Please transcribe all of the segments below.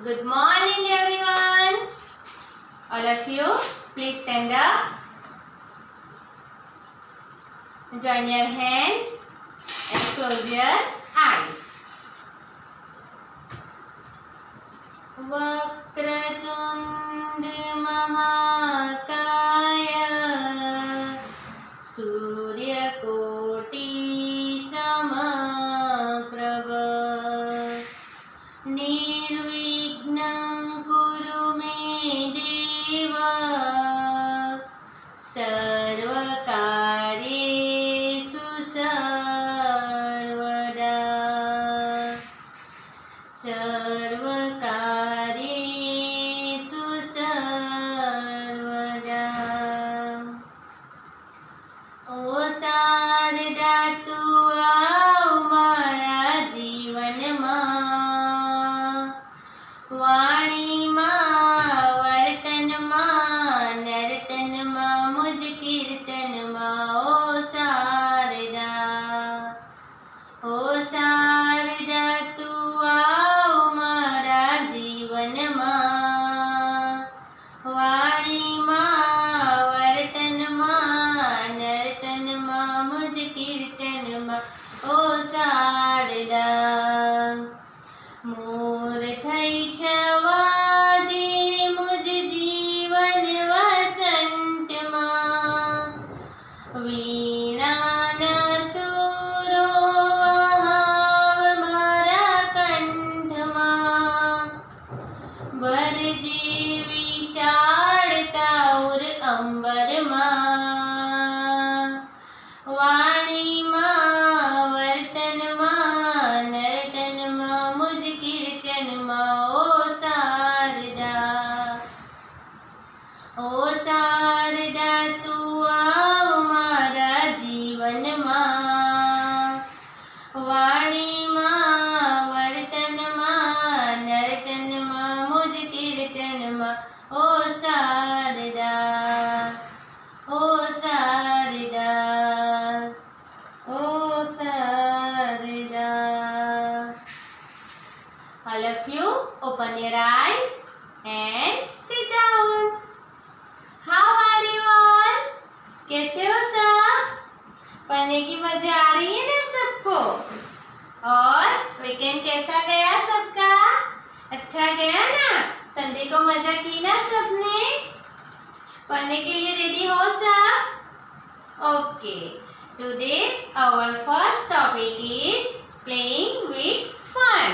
Good morning, everyone. All of you, please stand up. Join your hands and close your eyes. Vakratunda महाकाय सूर्यकोटि समप्रभ निर्विघ्नं कुरु मे देव सर्वकार्येषु सर्वदा सर्वकार्येषु सर्वदा। ओ शारदा तू आओ मारा जीवનમાં વાણીમાં વર્તનમાં નર્તનમાં મુજ કીર્તનમાં ઓ શારદા તું આવ મારા જીવનમાં વાણીમાં વર્તનમાં નર્તનમાં મુજ કીર્તનમાં ઓ શારદા મોર થઈ છવાજે મુજ જીવન વસંતમાં વીણાના સુરો વહાવ મારા કંઠમાં વરજે વિશાળતા ઉર અંબરમાં વાણીમાં વર્તનમાં નર્તનમાં મુજ કીર્તનમાં ઓ શારદા તું આવ મારા જીવનમાં વાણીમાં વર્તનમાં નર્તનમાં મુજ કીર્તનમાં ઓ શારદા ઓ શારદા ઓ Sharda. All of you open your eyes and sit down. How are you all? कैसे हो सब? पढ़ने की मजा आ रही है ना सबको? और वीकेंड कैसा गया सबका? अच्छा गया ना? संडे को मजा की ना सबने? पढ़ने के लिए रेडी हो सब? Okay. Today our first topic is playing with fun.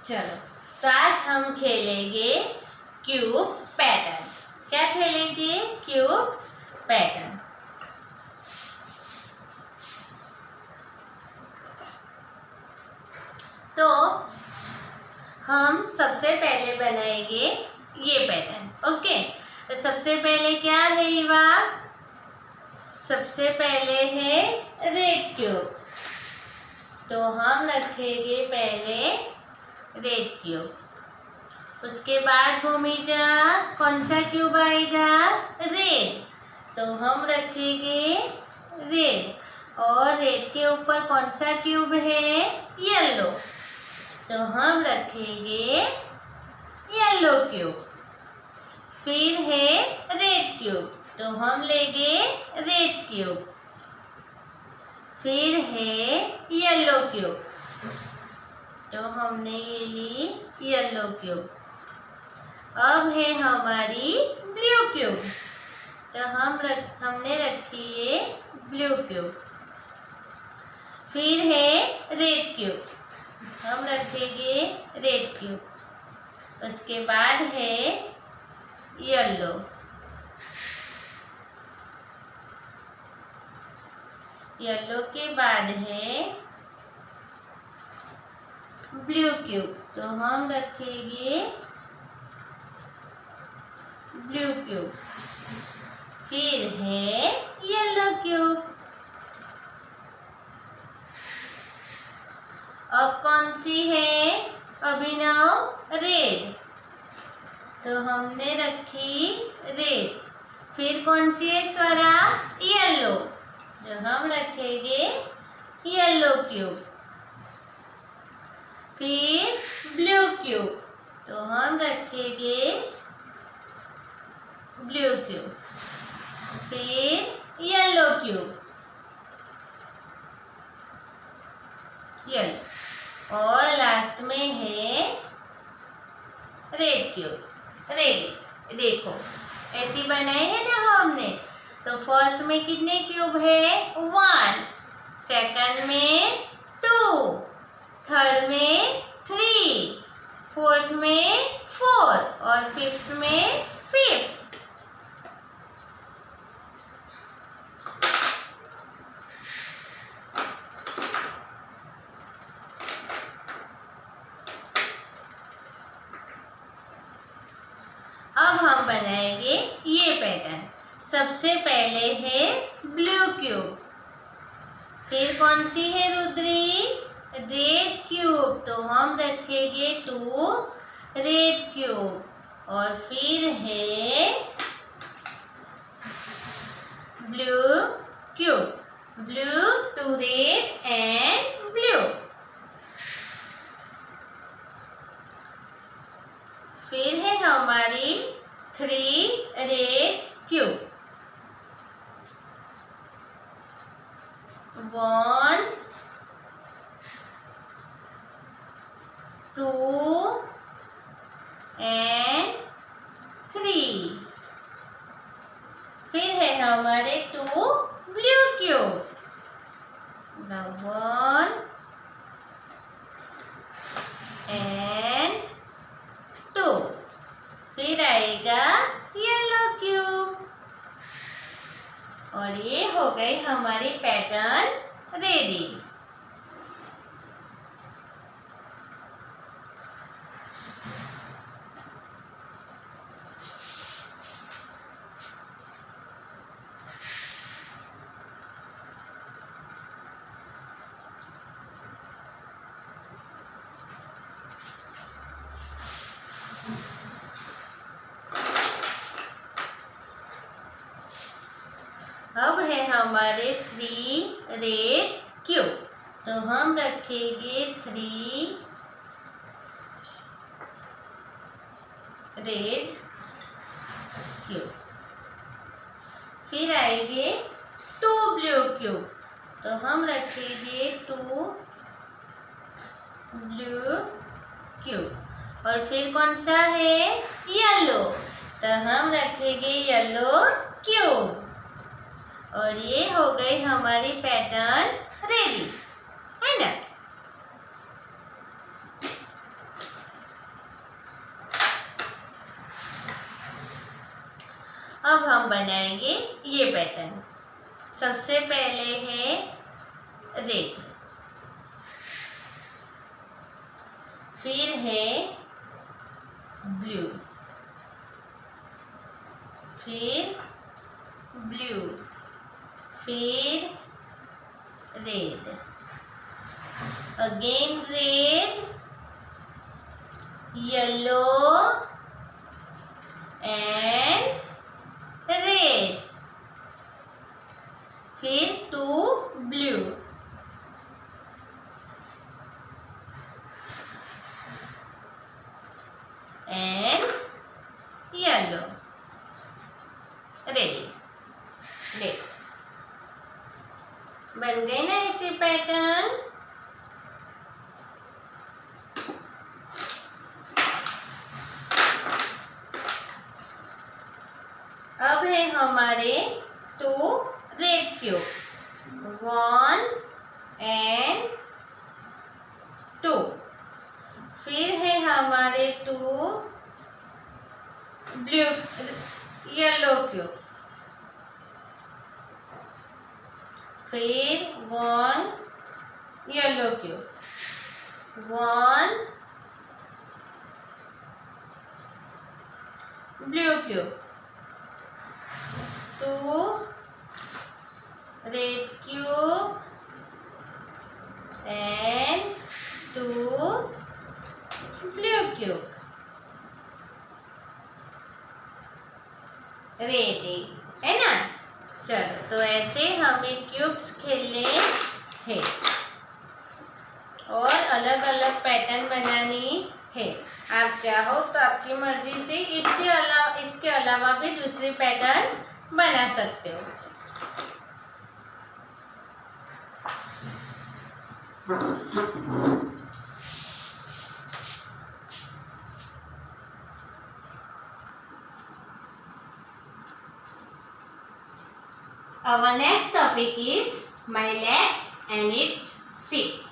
चलो तो आज हम खेलेंगे क्यूब पैटर्न. क्या खेलेंगे? Cube pattern. तो हम सबसे पहले बनाएंगे ये पैटर्न. ओके. तो सबसे पहले क्या है युवा? सबसे पहले है रेड क्यूब. तो हम रखेंगे पहले रेड क्यूब. उसके बाद भूमिजा कौन सा क्यूब आएगा? रेड. तो हम रखेंगे रेड. और रेड के ऊपर कौन सा क्यूब है? येलो. तो हम रखेंगे येलो क्यूब. फिर है रेड क्यूब. तो हम लेंगे रेड क्यूब. फिर है येलो क्यूब. तो हमने ये ली येलो क्यूब. अब है हमारी ब्लू क्यूब, तो हमने रखी ये ब्लू क्यूब। फिर है रेड क्यूब, हम रखेंगे रेड क्यूब। उसके बाद है येलो, येलो के बाद है ब्लू क्यूब, तो हम रखेंगे ब्लू क्यूब। फिर है येलो क्यूब। अब कौन सी है अभिनव? रेड, तो हमने रखी रेड। फिर कौन सी है स्वरा? येलो, तो हम रखेंगे येलो क्यूब। फिर ब्लू क्यूब, तो हम रखेंगे ब्लू क्यूब। फिर येलो क्यूब, येलो, और लास्ट में है रेड क्यूब। रेड देखो ऐसी बनाई है ना हमने। तो फर्स्ट में कितने क्यूब है? 1, सेकंड में 2, थर्ड में 3, फोर्थ में 4 और फिफ्थ में 5। अब हम बनाएंगे ये पैटर्न। सबसे पहले है ब्लू क्यूब, फिर कौन सी है रुद्री? रेड क्यूब, तो हम रखेंगे 2 रेड क्यूब। और फिर है blue cube, blue 2 red and blue. फिर है हमारी 3 रेड क्यूब, 1 2 एंड 3। फिर है हमारे 2 ब्लू क्यूब, 1 एंड 2। फिर आएगा येलो क्यूब, और ये हो गई हमारी पैटर्न रेडी। अब है हमारे 3 रेड क्यूब, तो हम रखेंगे 3 रेड क्यूब। फिर आएंगे 2 ब्लू क्यूब, तो हम रखेंगे 2 ब्लू क्यूब। और फिर कौन सा है? येलो, तो हम रखेंगे येलो क्यूब। और ये हो गई हमारी पैटर्न रेडी, है ना? अब हम बनाएंगे ये पैटर्न। सबसे पहले है रेड, फिर है ब्लू, फिर ब्लू, फिर red, again red, yellow and red, फिर 2 ब्लू, एंड येलो। रेडी, देख बन गए ना ऐसे पैटर्न। हमारे 2 रेड क्यूब, 1 and 2। फिर है हमारे 2 ब्लू येलो क्यूब, फिर 1 yellow cube, 1 blue cube, 2 red cube and 2 blue cube. Ready है ना। चलो, तो ऐसे हमें क्यूब्स खेलने हैं और अलग अलग पैटर्न बनानी है। आप चाहो तो आपकी मर्जी से इसके अलावा भी दूसरी पैटर्न बना सकते हो। Our next topic is my legs and its feet.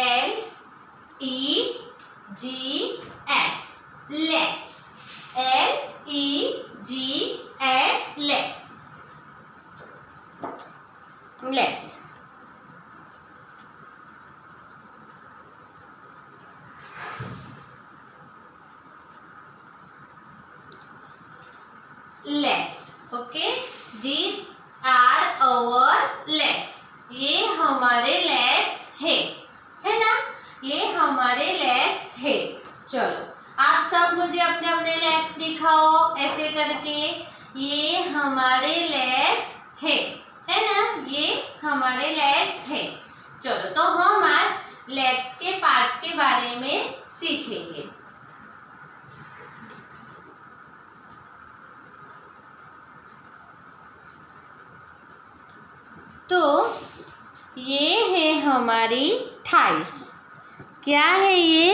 L-E-G-S legs, L-E-G-S legs, legs। legs, okay, these are our legs। ये हमारे legs है ना, ये हमारे legs है। चलो, आप सब मुझे अपने अपने legs दिखाओ ऐसे करके। ये हमारे legs है ना, ये हमारे legs है। चलो, तो हम आज legs के पार्ट्स के बारे में सीखेंगे। तो ये है हमारी थाइस। क्या है ये?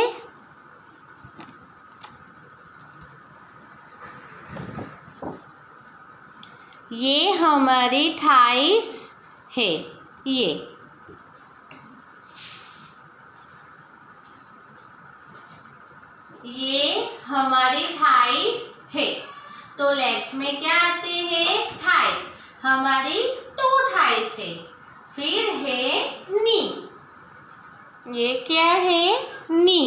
ये हमारी थाइस है। ये हमारी थाइस है। तो लेग्स में क्या आते हैं? थाइस। हमारी 2 थाइस है। फिर है नी। ये क्या है? नी।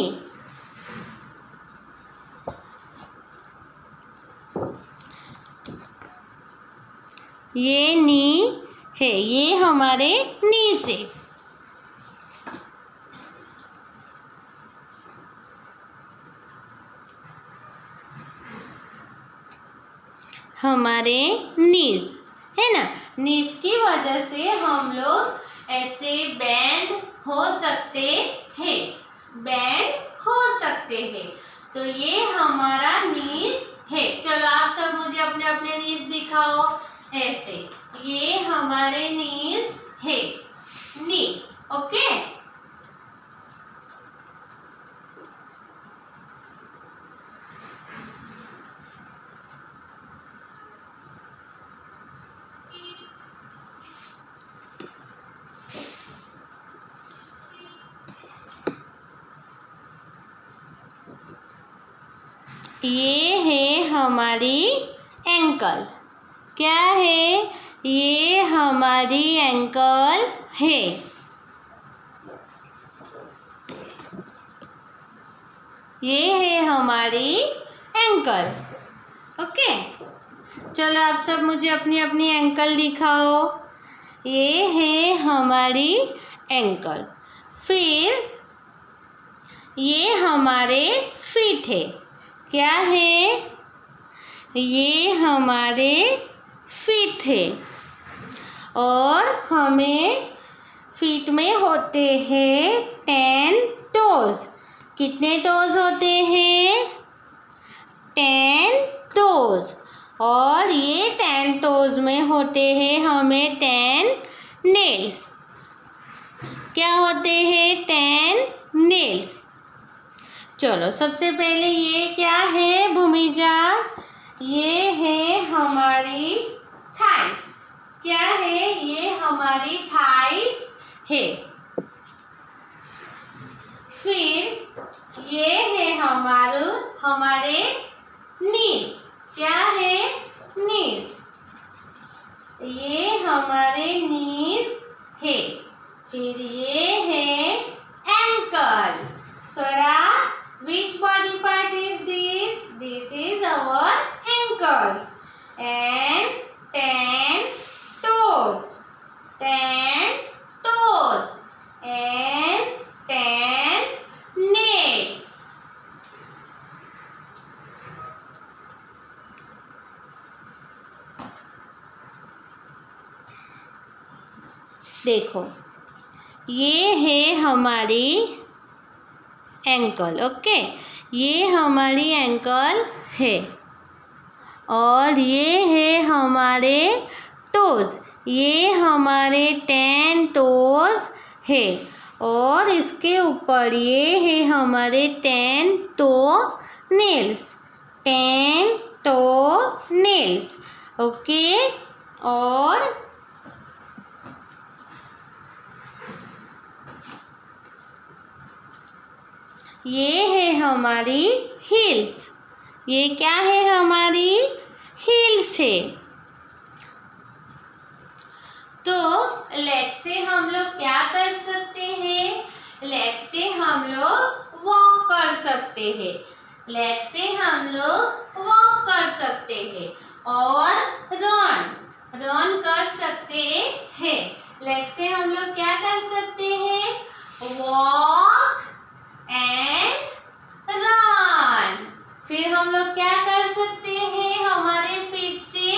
ये नी है, ये हमारे नीज है। हमारे नीज है ना, नीज की वजह से हम लोग ऐसे बैंड हो सकते हैं, तो ये हमारा नीज है। चलो, आप सब मुझे अपने अपने नीज दिखाओ ऐसे। ये हमारे नीज है, नीज, ओके। ये है हमारी एंकल। क्या है? ये हमारी एंकल है। ये है हमारी एंकल। ओके, चलो आप सब मुझे अपनी अपनी एंकल दिखाओ। ये है हमारी एंकल। फिर ये हमारे फीट है। क्या है? ये हमारे फीट है। और हमें फीट में होते हैं 10 टोज। कितने टोज होते हैं? 10 टोज। और ये 10 टोज में होते हैं हमें 10 नेल्स। क्या होते हैं? 10 नेल्स। चलो सबसे पहले ये क्या है भूमिजा? ये है हमारी थाइस। क्या है? ये हमारी थाइस है। फिर ये है हमारे नीज। क्या है? नीज। ये हमारे नीज है। फिर ये है ankle. Swara, which body part is this? This is our ankles. And 10 toes. 10 toes. And 10 nails. देखो, ये है हमारी एंकल। ओके, ये हमारी एंकल है। और ये है हमारे टोज। ये हमारे 10 टोज है। और इसके ऊपर ये है हमारे 10 to nails. 10 to nails. Okay, और ये है हमारी हील्स। ये क्या है? हमारी हील्स है। तो लेग से हम लोग क्या कर सकते हैं? लेग से हम लोग वॉक कर सकते हैं। लेग से हम लोग वॉक कर सकते हैं। और रन कर सकते हैं। लेग से हम लोग क्या कर सकते हैं? Walk and run. फिर हम लोग क्या कर सकते हैं? हमारे फीट से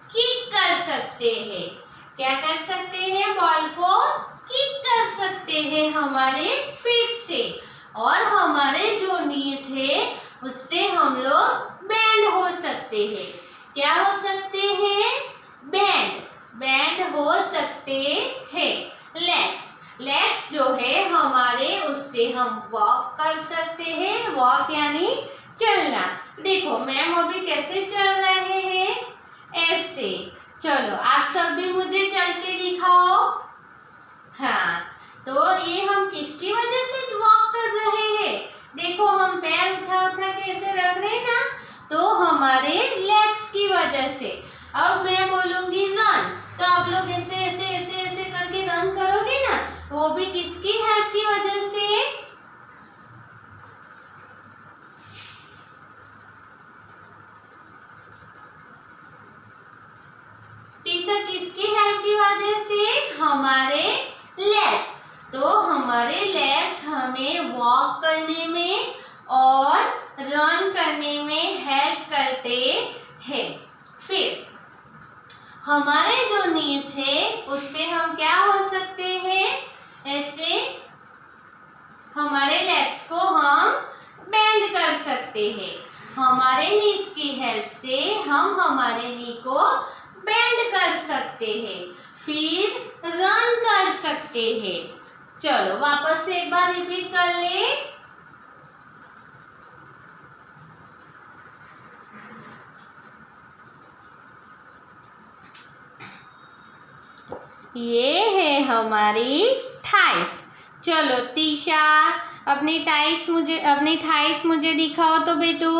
किक कर सकते हैं। क्या कर सकते हैं? बॉल को किक कर सकते हैं हमारे फीट से। और हमारे जो नीज है उससे हम लोग बैंड हो सकते हैं। क्या हो सकते हैं? बैंड हो सकते हैं। लेग्स जो है हमारे, उससे हम वॉक कर सकते हैं। वॉक यानी चलना। देखो मैम अभी कैसे चल रहे हैं? ऐसे। चलो आप सब भी मुझे चल के दिखाओ। हाँ, तो ये हम किसकी वजह से वॉक कर रहे हैं? देखो हम पैर उठा के ऐसे रख रहे हैं ना, तो हमारे लेग्स की वजह से। अब मैं बोलूंगी रन, तो आप लोग ऐसे ऐसे ऐसे ऐसे करके रन करोगे ना, वो भी किसकी हेल्प की वजह से? तीसरा किसकी हेल्प की वजह से? हमारे लेग्स। तो हमारे लेग्स हमें वॉक करने में और रन करने में हेल्प करते हैं। फिर हमारे जो नीज है उससे हम क्या हो सकते हैं? ऐसे हमारे लेग्स को हम बेंड कर सकते हैं। हमारे नीज की हेल्प से हम हमारे नी को बेंड कर सकते हैं। फिर रन कर सकते हैं। चलो वापस से एक बार रिपीट कर ले। ये है हमारी थाइस। चलो तीशा अपनी थाइस मुझे दिखाओ तो बेटू।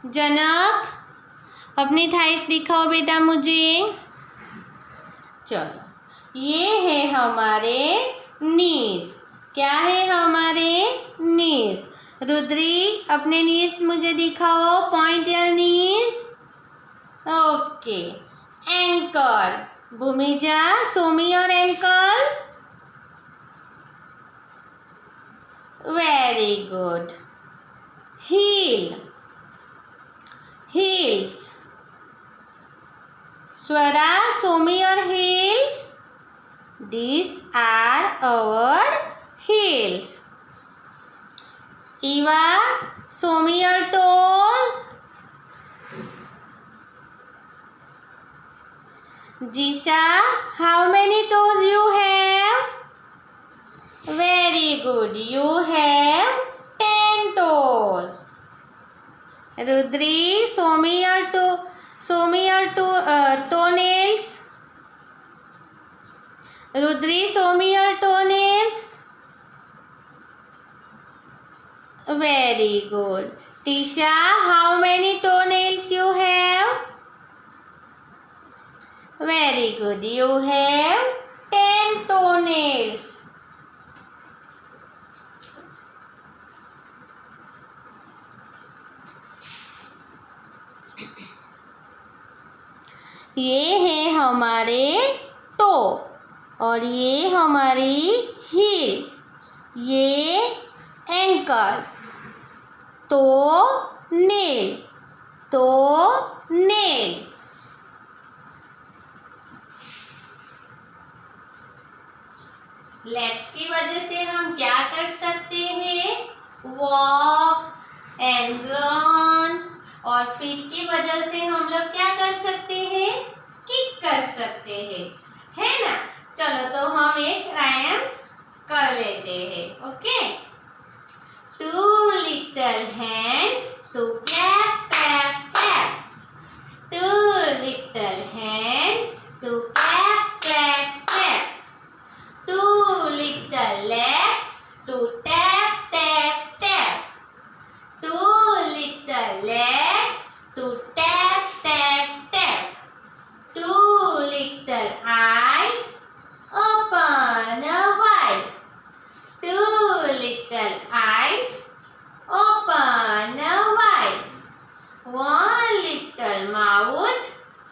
जनक अपनी थाइस दिखाओ बेटा मुझे। चलो ये है हमारे नीज। क्या है हमारे नीज। रुद्री अपने नीज मुझे दिखाओ, point your knees. Okay. Ankle, Bhumija show me your ankle. Very good. Heel, heels. Swara, show me your heels. These are our heels. Eva, show me your toes. Jisha, how many toes you have? Very good. You have 10 toes. Rudri, show me your toenails. Rudri, show me your toenails. Very good. Tisha, how many toenails you have? Very good. You have 10 toenails. ये है हमारे to और ये हमारी heal, ये ankle, तो nail, तो nail. Legs की वजह से हम क्या कर सकते हैं? Walk and run. और फीट की वजह से हम लोग क्या कर सकते हैं? किक कर सकते हैं, है ना। चलो तो हम एक राइम्स कर लेते हैं। Okay. 2 little hands to clap clap clap. 2 little hands to clap clap clap. 2 little legs to tap tap tap. 2 little legs to tap tap tap. 2 little eyes open wide. 2 little eyes open wide. 1 little mouth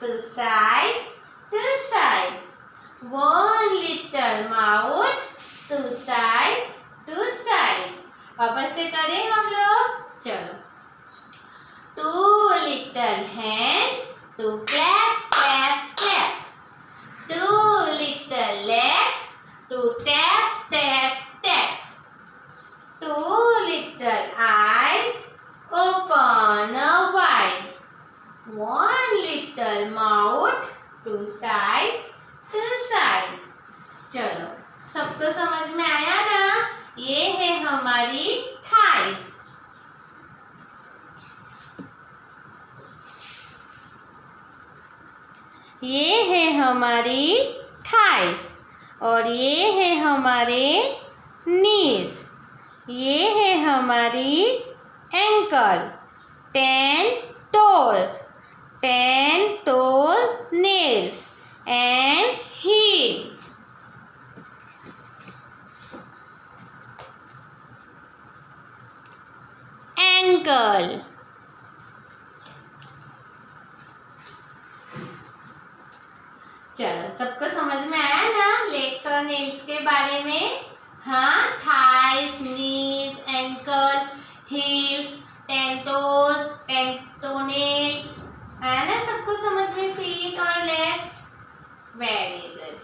to side to side. 1 little mouth to side to side. वापस से करें हम लोग। चलो। 2 little hands to clap clap clap. 2 little legs to tap tap tap. 2 little eyes open wide. 1 little mouth to side to side. चलो सबको समझ में आया ना। ये है हमारी थाइस। ये है हमारी थाइस और ये है हमारे नीज। ये है हमारी ankle. 10 toes, 10 toes nails and heel. Ankle. चलो सबको समझ में आया ना लेग्स और नेल्स के बारे में। हाँ, थाइस, नीज, एंकल, हील्स, 10 toes, 10 toenails, है ना सबको समझ में। फीट और लेग्स। Very good.